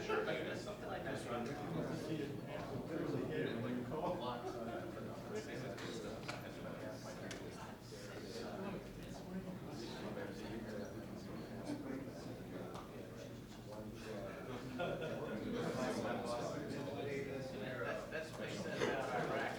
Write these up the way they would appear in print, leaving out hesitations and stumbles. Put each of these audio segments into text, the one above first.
sure, something like that. That's what they said about Iraq.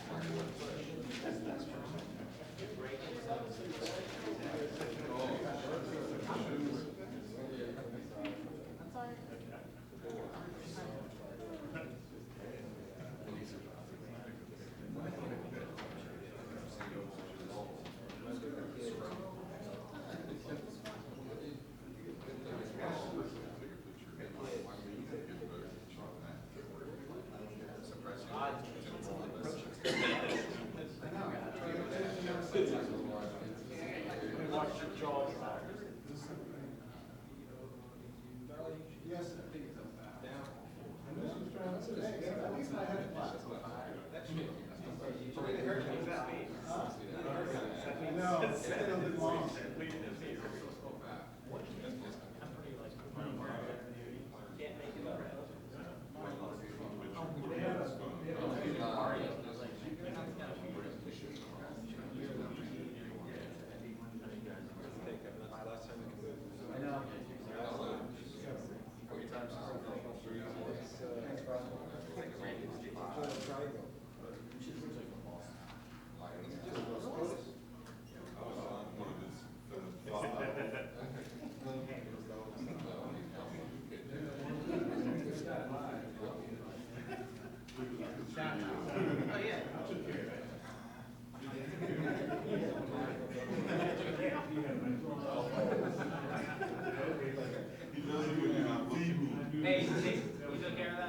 Hey, you took care of that?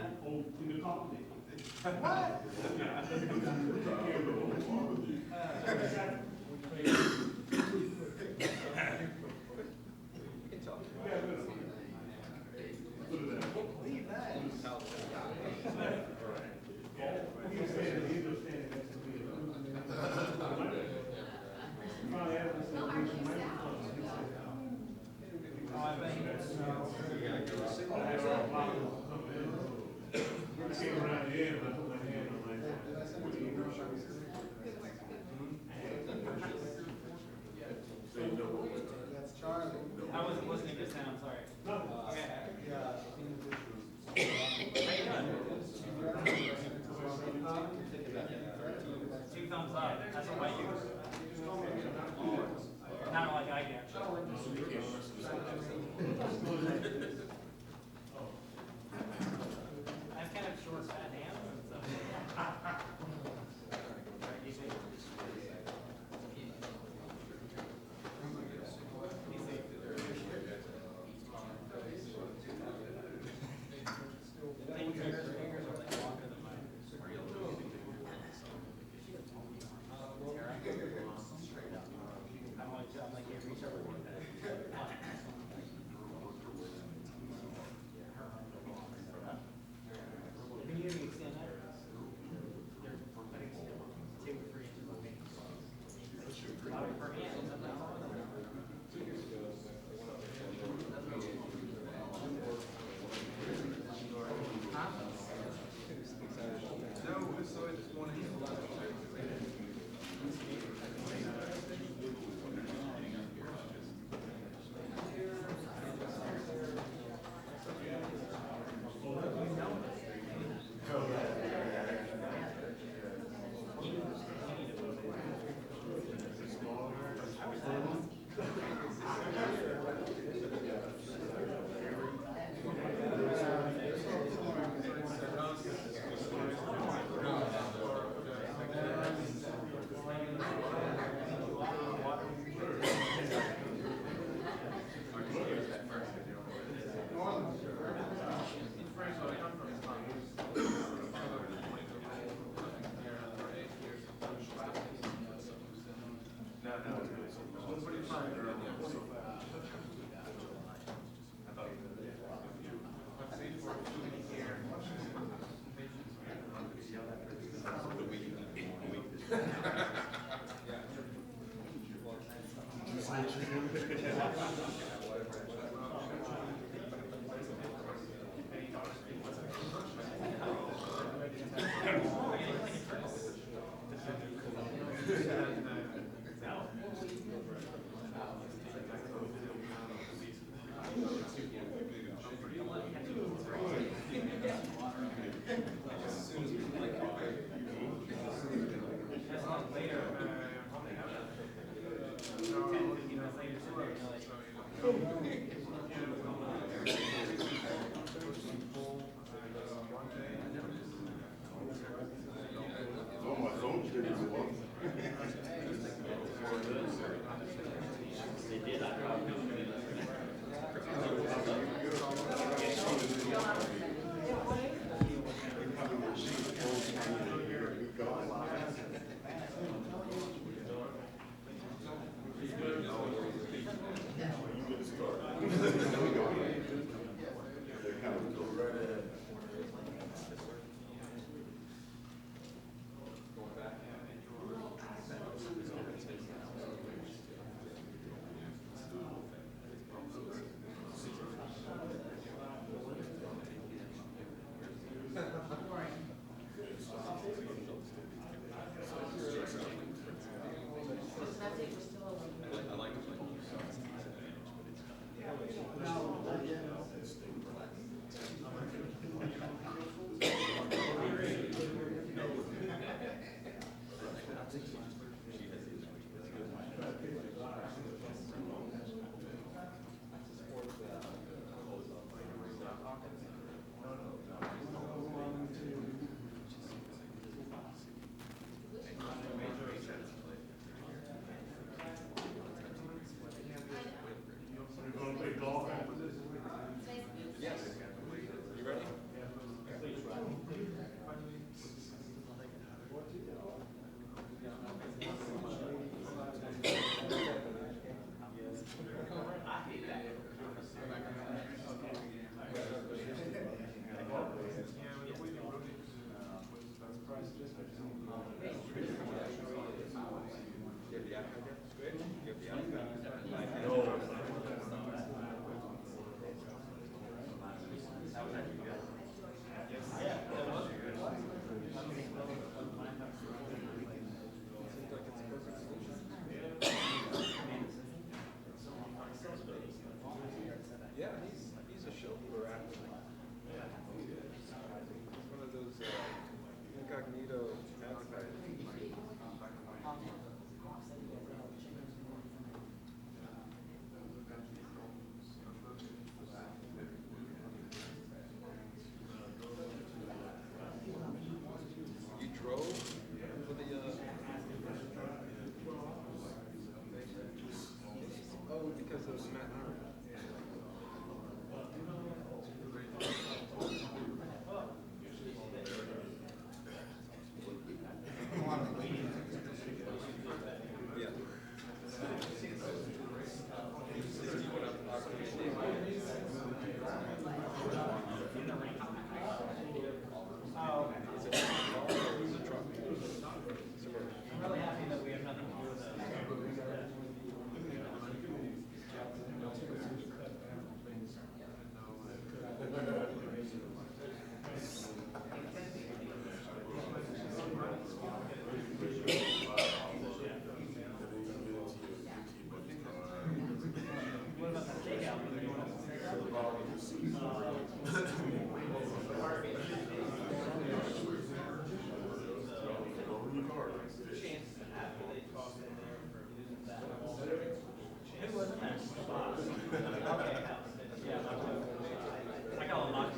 I got a lot.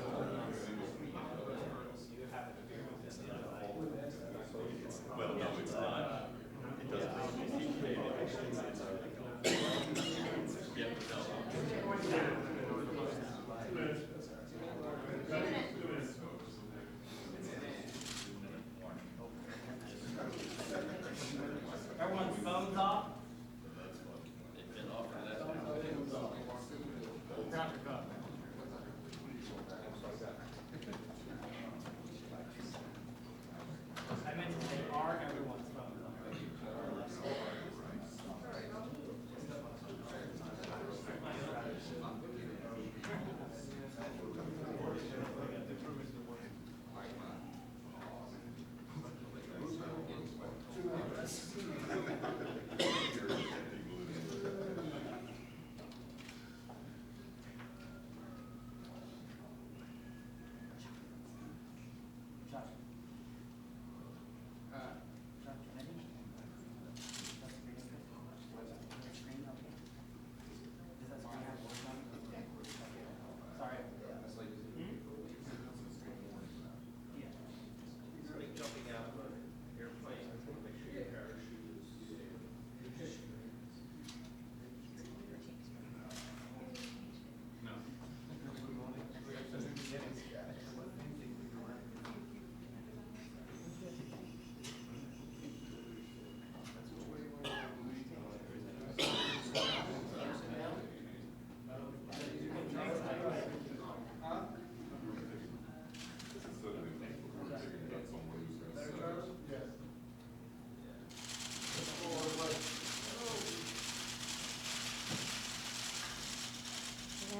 Well, no, it's not. It doesn't. Everyone's phones off? I meant to say, are everyone's phones off?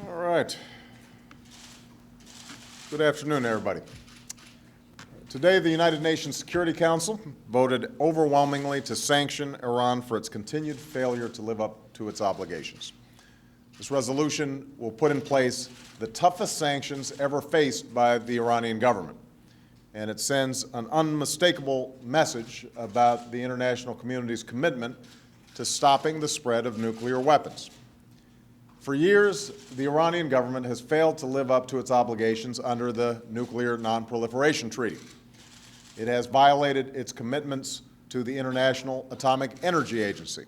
All right. Good afternoon, everybody. Today, the United Nations Security Council voted overwhelmingly to sanction Iran for its continued failure to live up to its obligations. This resolution will put in place the toughest sanctions ever faced by the Iranian government, and it sends an unmistakable message about the international community's commitment to stopping the spread of nuclear weapons. For years, the Iranian government has failed to live up to its obligations under the Nuclear Non-Proliferation Treaty. It has violated its commitments to the International Atomic Energy Agency.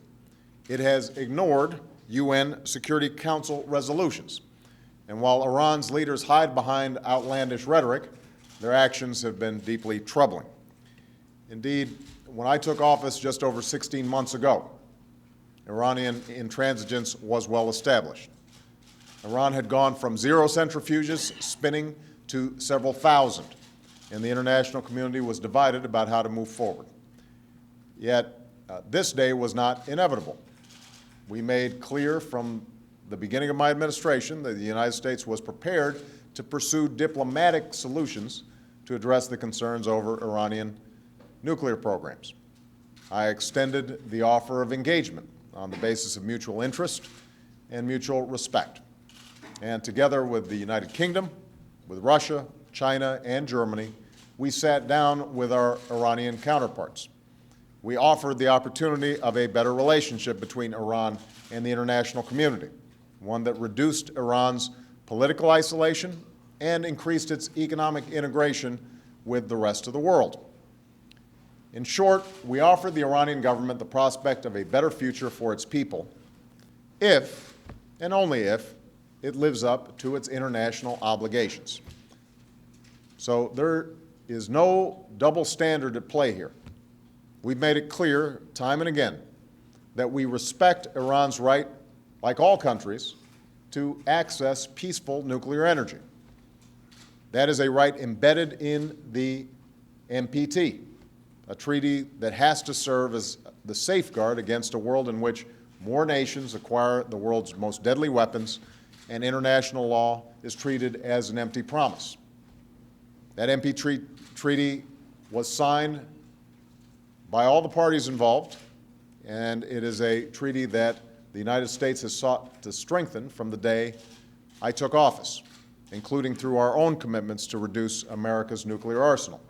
It has ignored UN Security Council resolutions. And while Iran's leaders hide behind outlandish rhetoric, their actions have been deeply troubling. Indeed, when I took office just over 16 months ago, Iranian intransigence was well established. Iran had gone from 0 centrifuges spinning to several thousand, and the international community was divided about how to move forward. Yet, this day was not inevitable. We made clear from the beginning of my administration that the United States was prepared to pursue diplomatic solutions to address the concerns over Iranian nuclear programs. I extended the offer of engagement on the basis of mutual interest and mutual respect. And together with the United Kingdom, with Russia, China, and Germany, we sat down with our Iranian counterparts. We offered the opportunity of a better relationship between Iran and the international community, one that reduced Iran's political isolation and increased its economic integration with the rest of the world. In short, we offered the Iranian government the prospect of a better future for its people if, and only if, it lives up to its international obligations. So there is no double standard at play here. We've made it clear time and again that we respect Iran's right, like all countries, to access peaceful nuclear energy. That is a right embedded in the NPT, a treaty that has to serve as the safeguard against a world in which more nations acquire the world's most deadly weapons and international law is treated as an empty promise. That NPT treaty was signed by all the parties involved, and it is a treaty that the United States has sought to strengthen from the day I took office, including through our own commitments to reduce America's nuclear arsenal.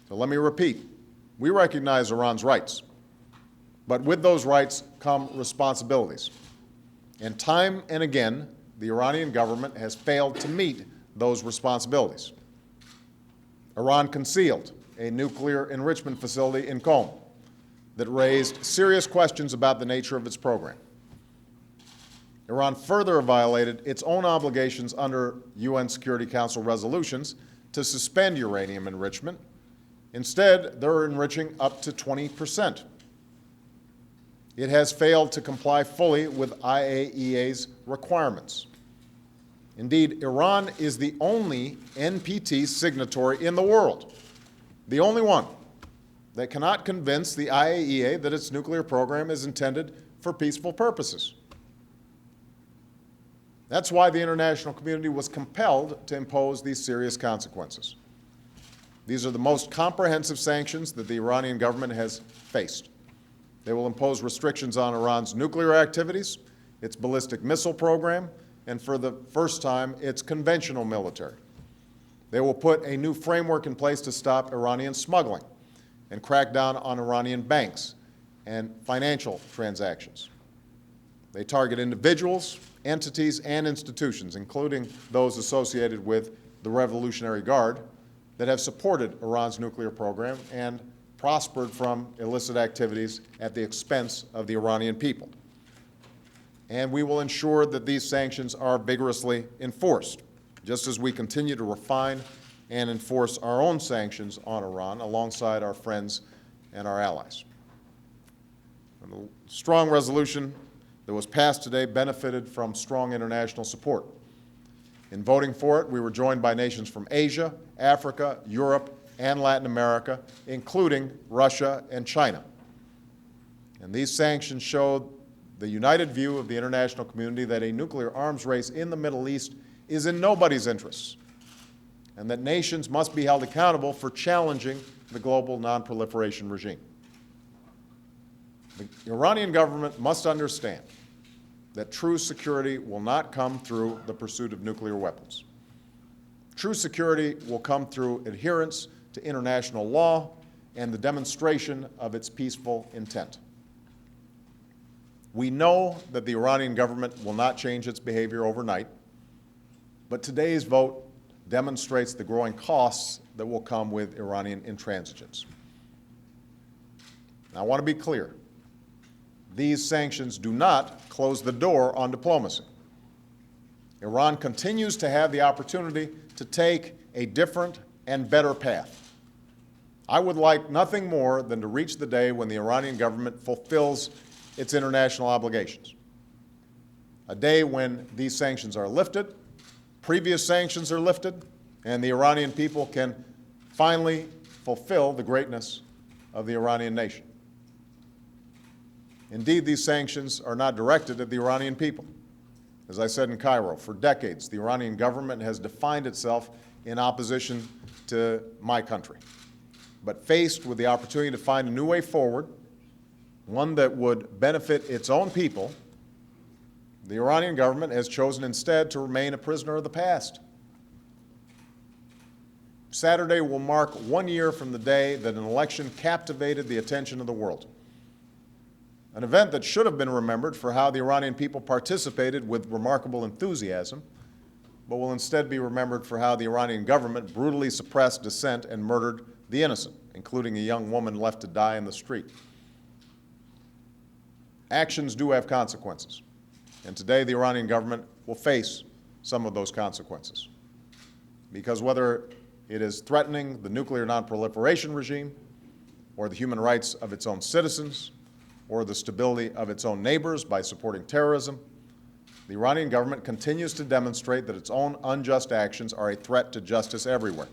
So let me repeat, we recognize Iran's rights, but with those rights come responsibilities. And time and again, the Iranian government has failed to meet those responsibilities. Iran concealed a nuclear enrichment facility in Qom that raised serious questions about the nature of its program. Iran further violated its own obligations under UN Security Council resolutions to suspend uranium enrichment. Instead, they're enriching up to 20%. It has failed to comply fully with IAEA's requirements. Indeed, Iran is the only NPT signatory in the world, the only one, that cannot convince the IAEA that its nuclear program is intended for peaceful purposes. That's why the international community was compelled to impose these serious consequences. These are the most comprehensive sanctions that the Iranian government has faced. They will impose restrictions on Iran's nuclear activities, its ballistic missile program, and for the first time, its conventional military. They will put a new framework in place to stop Iranian smuggling and crack down on Iranian banks and financial transactions. They target individuals, entities, and institutions, including those associated with the Revolutionary Guard, that have supported Iran's nuclear program and prospered from illicit activities at the expense of the Iranian people. And we will ensure that these sanctions are vigorously enforced, just as we continue to refine and enforce our own sanctions on Iran alongside our friends and our allies. And the strong resolution that was passed today benefited from strong international support. In voting for it, we were joined by nations from Asia, Africa, Europe, and Latin America, including Russia and China. And these sanctions showed the united view of the international community that a nuclear arms race in the Middle East is in nobody's interests, and that nations must be held accountable for challenging the global non-proliferation regime. The Iranian government must understand that true security will not come through the pursuit of nuclear weapons. True security will come through adherence to international law and the demonstration of its peaceful intent. We know that the Iranian government will not change its behavior overnight, but today's vote demonstrates the growing costs that will come with Iranian intransigence. Now, I want to be clear. These sanctions do not close the door on diplomacy. Iran continues to have the opportunity to take a different and better path. I would like nothing more than to reach the day when the Iranian government fulfills its international obligations. A day when these sanctions are lifted, previous sanctions are lifted, and the Iranian people can finally fulfill the greatness of the Iranian nation. Indeed, these sanctions are not directed at the Iranian people. As I said in Cairo, for decades, the Iranian government has defined itself in opposition to my country. But faced with the opportunity to find a new way forward, one that would benefit its own people, the Iranian government has chosen instead to remain a prisoner of the past. Saturday will mark 1 year from the day that an election captivated the attention of the world. An event that should have been remembered for how the Iranian people participated with remarkable enthusiasm, but will instead be remembered for how the Iranian government brutally suppressed dissent and murdered the innocent, including a young woman left to die in the street. Actions do have consequences, and today the Iranian government will face some of those consequences. Because whether it is threatening the nuclear non-proliferation regime, or the human rights of its own citizens, or the stability of its own neighbors by supporting terrorism, the Iranian government continues to demonstrate that its own unjust actions are a threat to justice everywhere.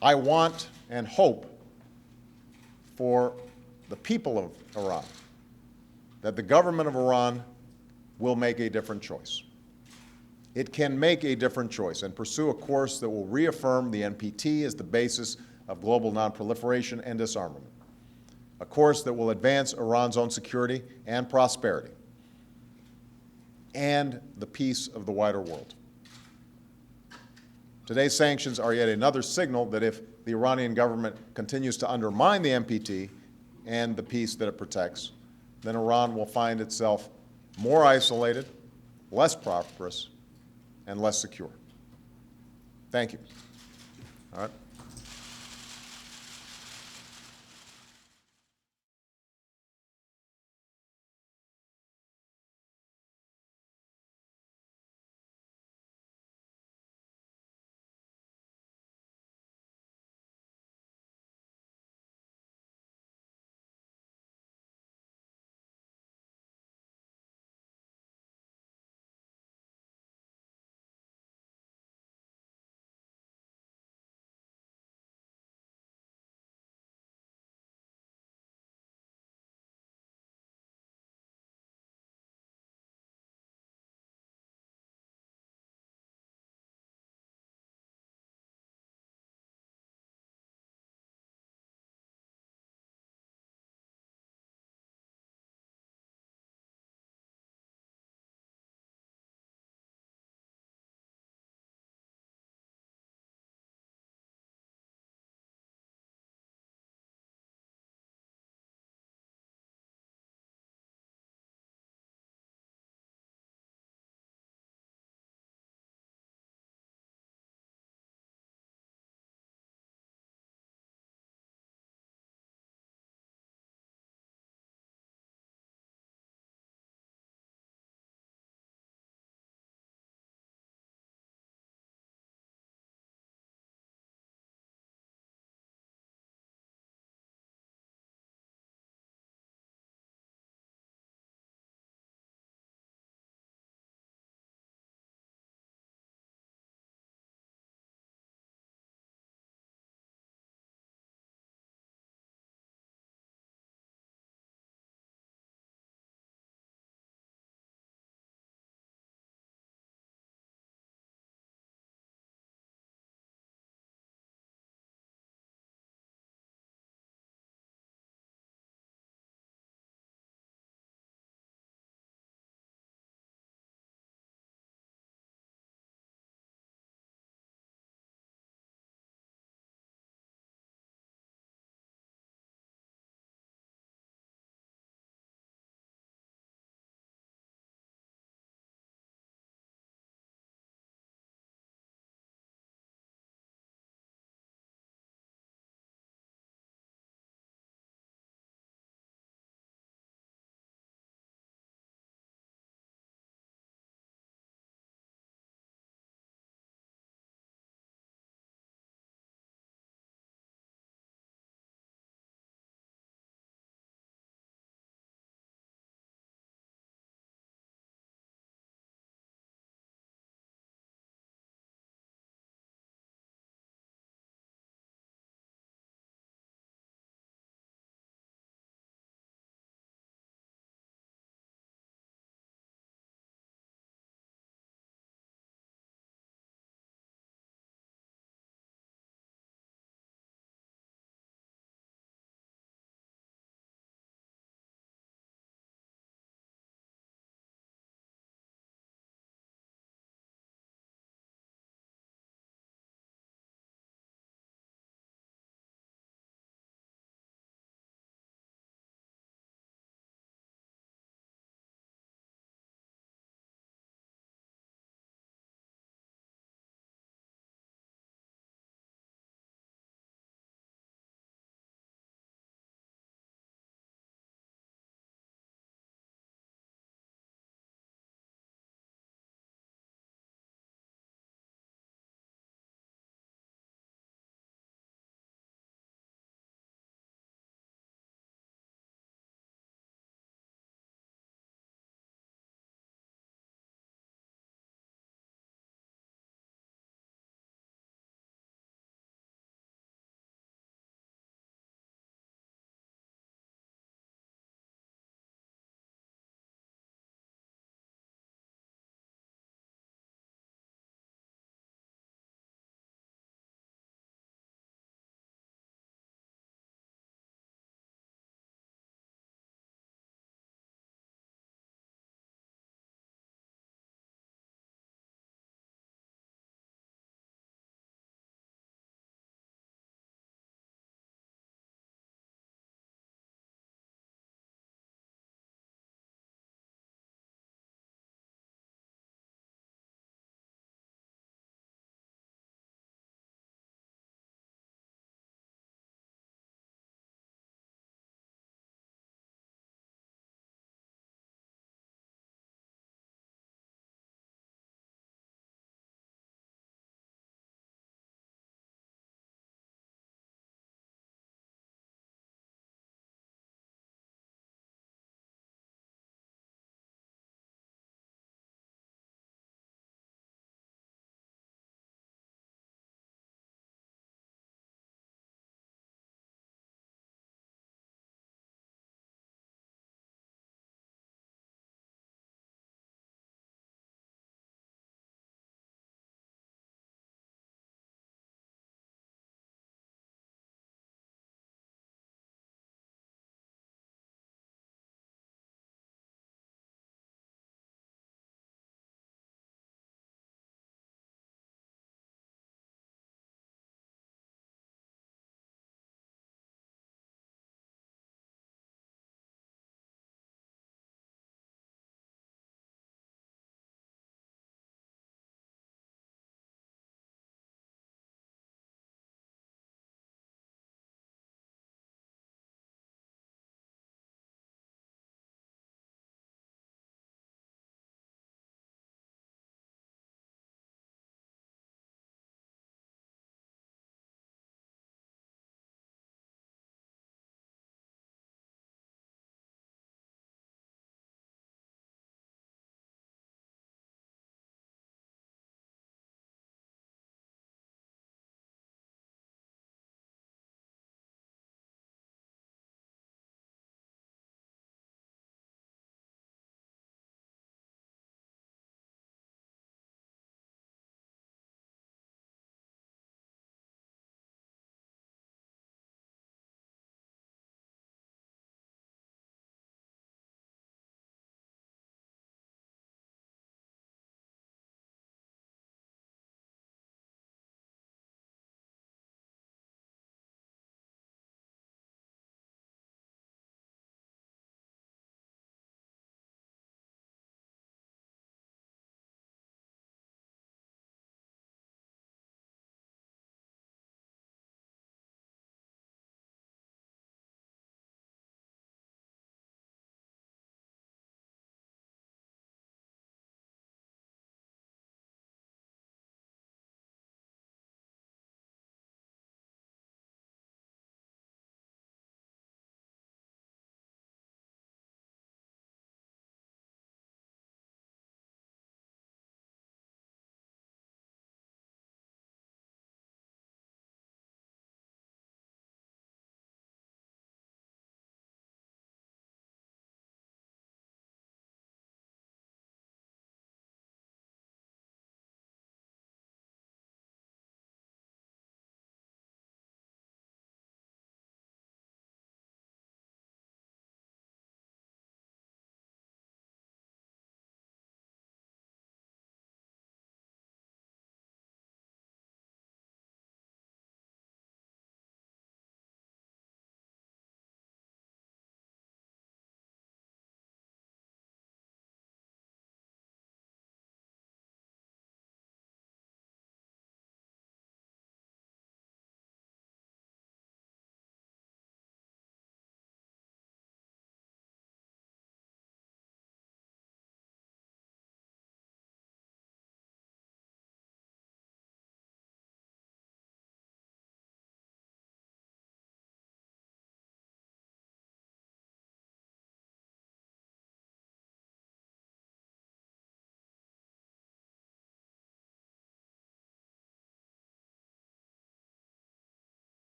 I want and hope for the people of Iran that the government of Iran will make a different choice. It can make a different choice and pursue a course that will reaffirm the NPT as the basis of global nonproliferation and disarmament, a course that will advance Iran's own security and prosperity, and the peace of the wider world. Today's sanctions are yet another signal that if the Iranian government continues to undermine the NPT and the peace that it protects, then Iran will find itself more isolated, less prosperous, and less secure. Thank you. All right.